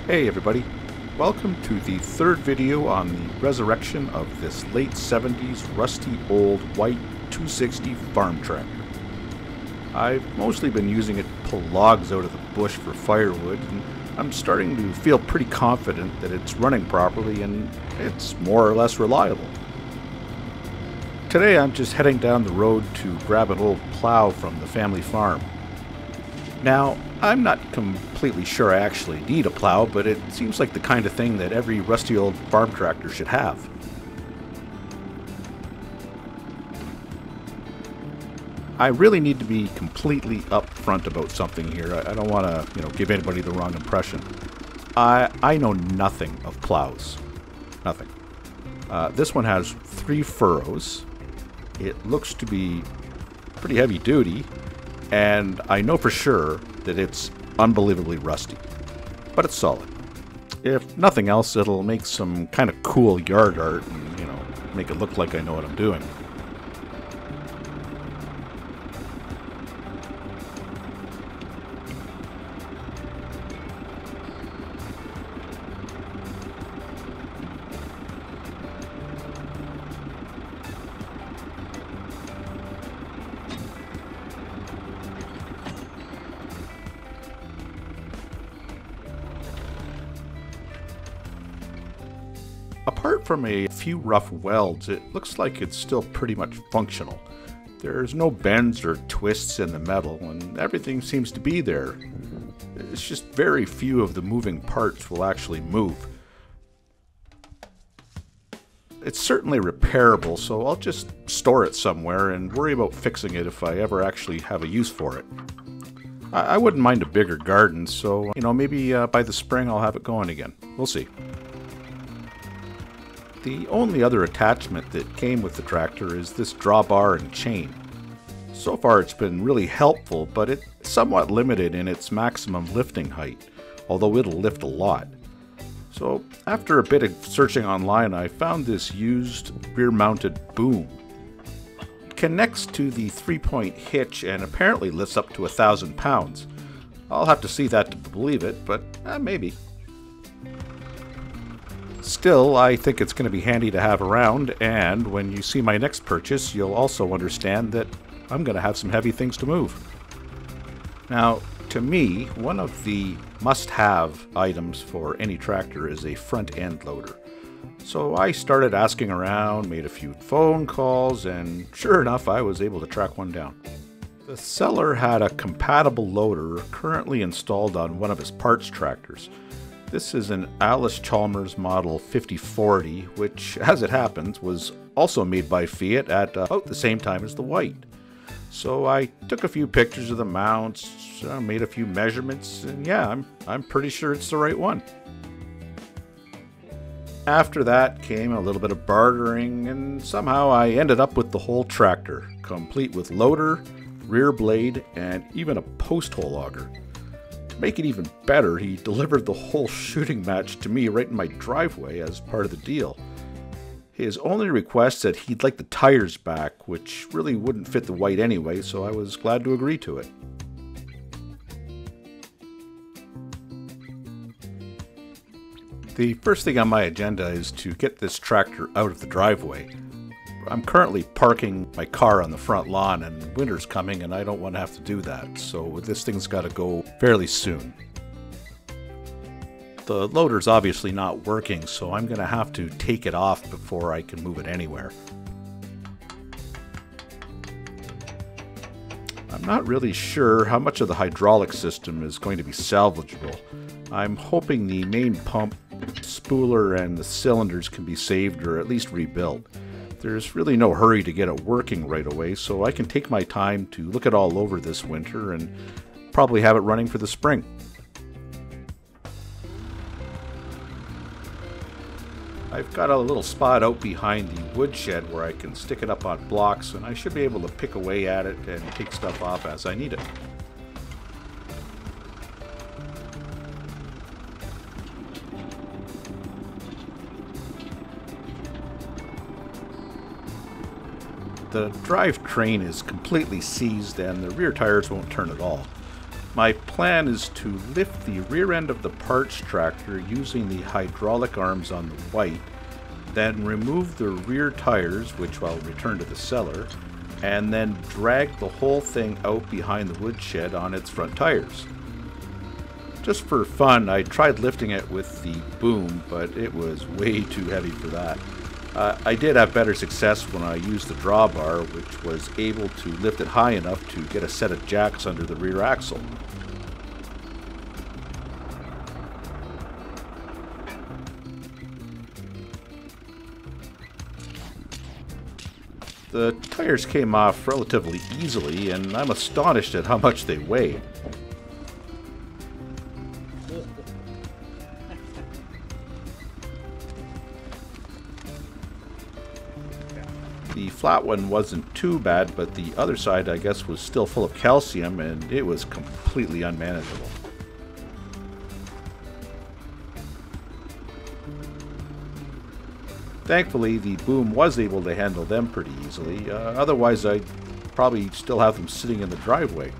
Hey everybody, welcome to the third video on the resurrection of this late 70s rusty old white 260 farm tractor. I've mostly been using it to pull logs out of the bush for firewood, and I'm starting to feel pretty confident that it's running properly and it's more or less reliable. Today I'm just heading down the road to grab an old plow from the family farm. Now, I'm not completely sure I actually need a plow, but it seems like the kind of thing that every rusty old farm tractor should have. I really need to be completely upfront about something here. I don't want to, give anybody the wrong impression. I know nothing of plows. Nothing. This one has 3 furrows. It looks to be pretty heavy duty. And I know for sure that it's unbelievably rusty, but it's solid. If nothing else, it'll make some kind of cool yard art and, make it look like I know what I'm doing. Apart from a few rough welds, it looks like it's still pretty much functional. There's no bends or twists in the metal, and everything seems to be there. It's just very few of the moving parts will actually move. It's certainly repairable, so I'll just store it somewhere and worry about fixing it if I ever actually have a use for it. I wouldn't mind a bigger garden, so maybe by the spring I'll have it going again. We'll see. The only other attachment that came with the tractor is this drawbar and chain. So far it's been really helpful, but it's somewhat limited in its maximum lifting height, although it'll lift a lot. So after a bit of searching online, I found this used rear-mounted boom. It connects to the 3-point hitch and apparently lifts up to 1,000 pounds. I'll have to see that to believe it, but maybe. Still, I think it's going to be handy to have around, and when you see my next purchase, you'll also understand that I'm going to have some heavy things to move. Now, to me, one of the must-have items for any tractor is a front-end loader. So I started asking around, made a few phone calls, and sure enough, I was able to track one down. The seller had a compatible loader currently installed on one of his parts tractors. This is an Allis Chalmers model 5040, which, as it happens, was also made by Fiat at about the same time as the white. So I took a few pictures of the mounts, made a few measurements, and yeah, I'm pretty sure it's the right one. After that came a little bit of bartering, and somehow I ended up with the whole tractor, complete with loader, rear blade, and even a post hole auger. To make it even better, he delivered the whole shooting match to me right in my driveway as part of the deal. His only request said he'd like the tires back, which really wouldn't fit the white anyway, so I was glad to agree to it. The first thing on my agenda is to get this tractor out of the driveway. I'm currently parking my car on the front lawn, and winter's coming and I don't want to have to do that, so this thing's got to go fairly soon. The loader's obviously not working, so I'm going to have to take it off before I can move it anywhere. I'm not really sure how much of the hydraulic system is going to be salvageable. I'm hoping the main pump, spooler, and the cylinders can be saved or at least rebuilt. There's really no hurry to get it working right away, so I can take my time to look it all over this winter and probably have it running for the spring. I've got a little spot out behind the woodshed where I can stick it up on blocks, and I should be able to pick away at it and take stuff off as I need it. The drivetrain is completely seized and the rear tires won't turn at all. My plan is to lift the rear end of the parts tractor using the hydraulic arms on the white, then remove the rear tires, which I'll return to the cellar, and then drag the whole thing out behind the woodshed on its front tires. Just for fun, I tried lifting it with the boom, but it was way too heavy for that. I did have better success when I used the drawbar, which was able to lift it high enough to get a set of jacks under the rear axle. The tires came off relatively easily, and I'm astonished at how much they weigh. The flat one wasn't too bad, but the other side, I guess, was still full of calcium, and it was completely unmanageable. Thankfully, the boom was able to handle them pretty easily, otherwise I'd probably still have them sitting in the driveway.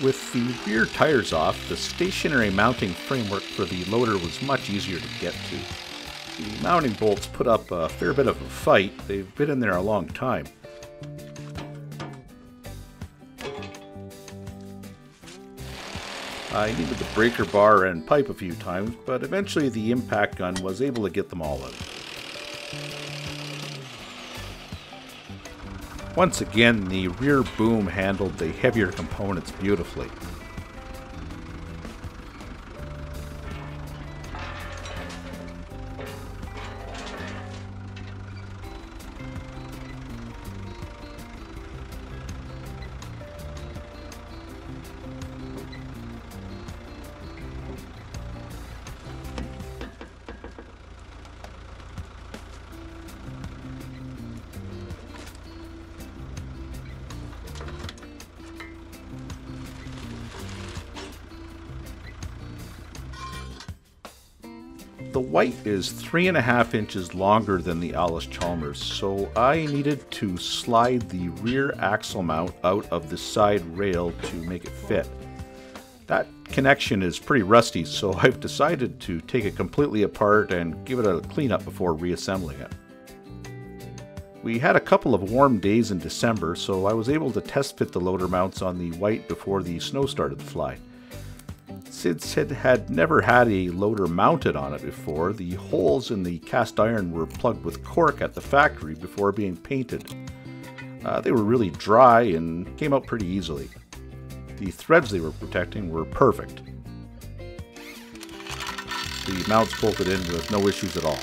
With the rear tires off, the stationary mounting framework for the loader was much easier to get to. The mounting bolts put up a fair bit of a fight. They've been in there a long time. I needed the breaker bar and pipe a few times, but eventually the impact gun was able to get them all out. Once again, the rear boom handled the heavier components beautifully. The white is 3.5 inches longer than the Allis Chalmers, so I needed to slide the rear axle mount out of the side rail to make it fit. That connection is pretty rusty, so I've decided to take it completely apart and give it a cleanup before reassembling it. We had a couple of warm days in December, so I was able to test fit the loader mounts on the white before the snow started to fly. Since it had never had a loader mounted on it before, the holes in the cast iron were plugged with cork at the factory before being painted. They were really dry and came out pretty easily. The threads they were protecting were perfect. The mounts bolted in with no issues at all.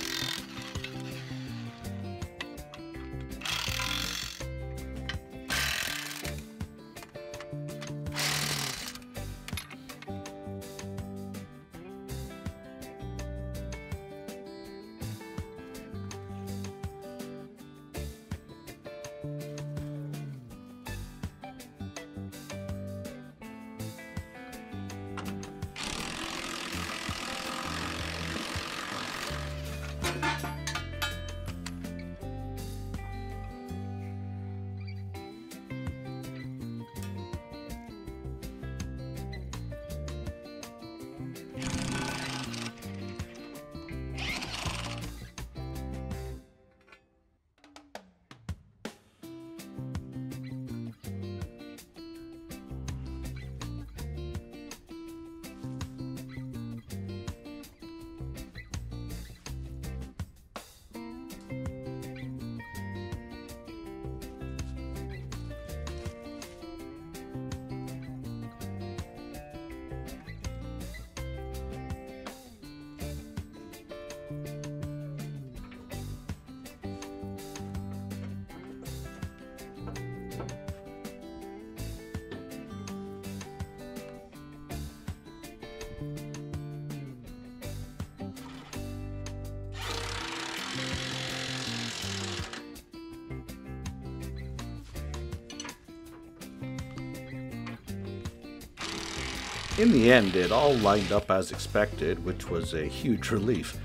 In the end, it all lined up as expected, which was a huge relief.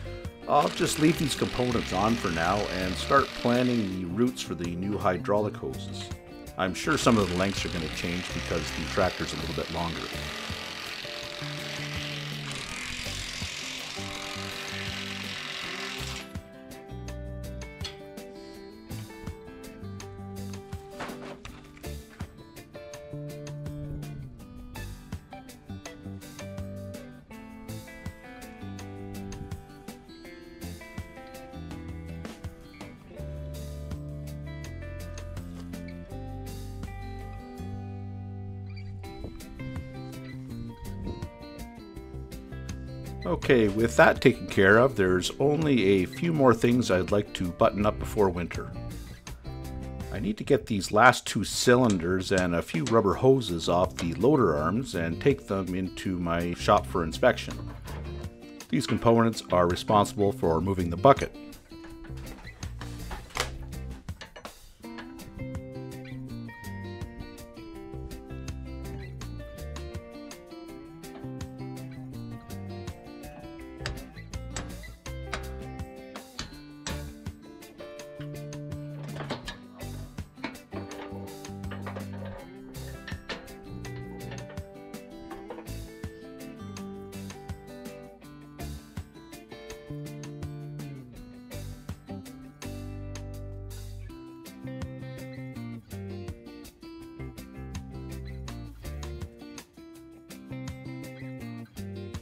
I'll just leave these components on for now and start planning the routes for the new hydraulic hoses. I'm sure some of the lengths are going to change because the tractor's a little bit longer. Okay, with that taken care of, there's only a few more things I'd like to button up before winter. I need to get these last 2 cylinders and a few rubber hoses off the loader arms and take them into my shop for inspection. These components are responsible for moving the bucket.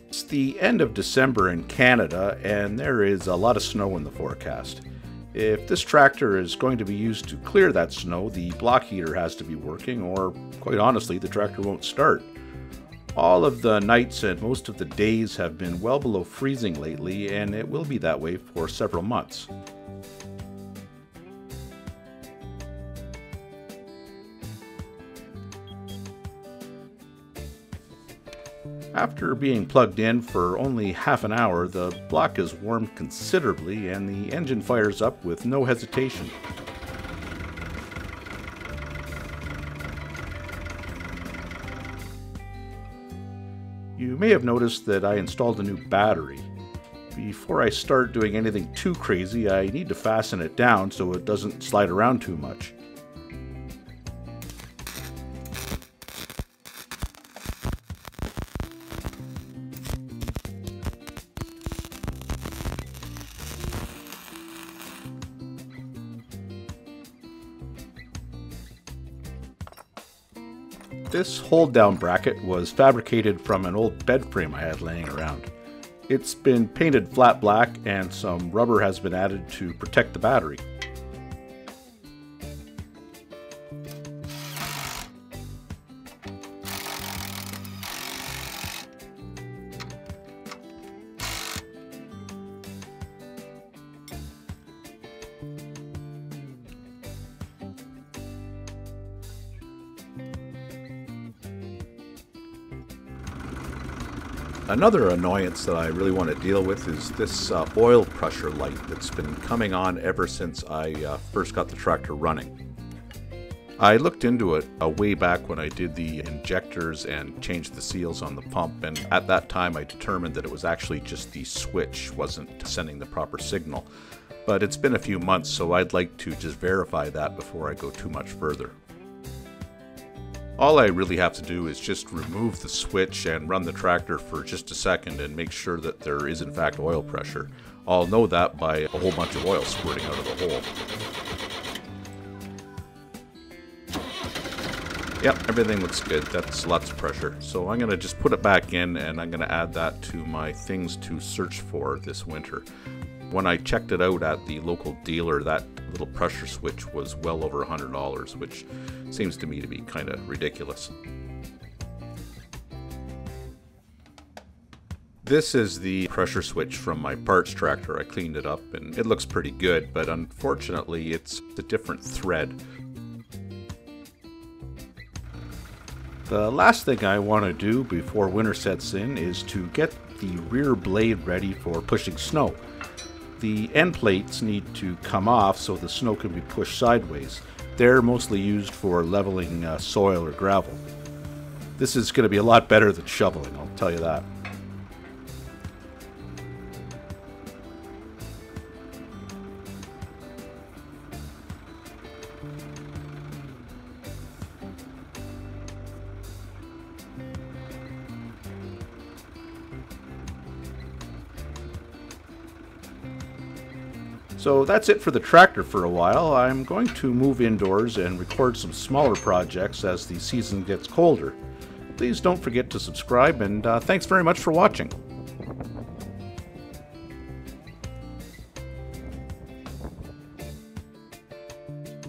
It's the end of December in Canada, and there is a lot of snow in the forecast. If this tractor is going to be used to clear that snow, the block heater has to be working, or quite honestly, the tractor won't start. All of the nights and most of the days have been well below freezing lately, and it will be that way for several months. After being plugged in for only half an hour, the block is warmed considerably and the engine fires up with no hesitation. You may have noticed that I installed a new battery. Before I start doing anything too crazy, I need to fasten it down so it doesn't slide around too much. This hold-down bracket was fabricated from an old bed frame I had laying around. It's been painted flat black and some rubber has been added to protect the battery. Another annoyance that I really want to deal with is this oil pressure light that's been coming on ever since I first got the tractor running. I looked into it a way back when I did the injectors and changed the seals on the pump, and at that time I determined that it was actually just the switch wasn't sending the proper signal. But it's been a few months, so I'd like to just verify that before I go too much further. All I really have to do is just remove the switch and run the tractor for just a second and make sure that there is in fact oil pressure. I'll know that by a whole bunch of oil squirting out of the hole. Yep, everything looks good. That's lots of pressure. So I'm going to just put it back in and I'm going to add that to my things to search for this winter. When I checked it out at the local dealer, that little pressure switch was well over $100, which seems to me to be kind of ridiculous. This is the pressure switch from my parts tractor. I cleaned it up and it looks pretty good, but unfortunately it's a different thread. The last thing I want to do before winter sets in is to get the rear blade ready for pushing snow. The end plates need to come off so the snow can be pushed sideways. They're mostly used for leveling soil or gravel. This is going to be a lot better than shoveling, I'll tell you that. So that's it for the tractor for a while. I'm going to move indoors and record some smaller projects as the season gets colder. Please don't forget to subscribe, and thanks very much for watching.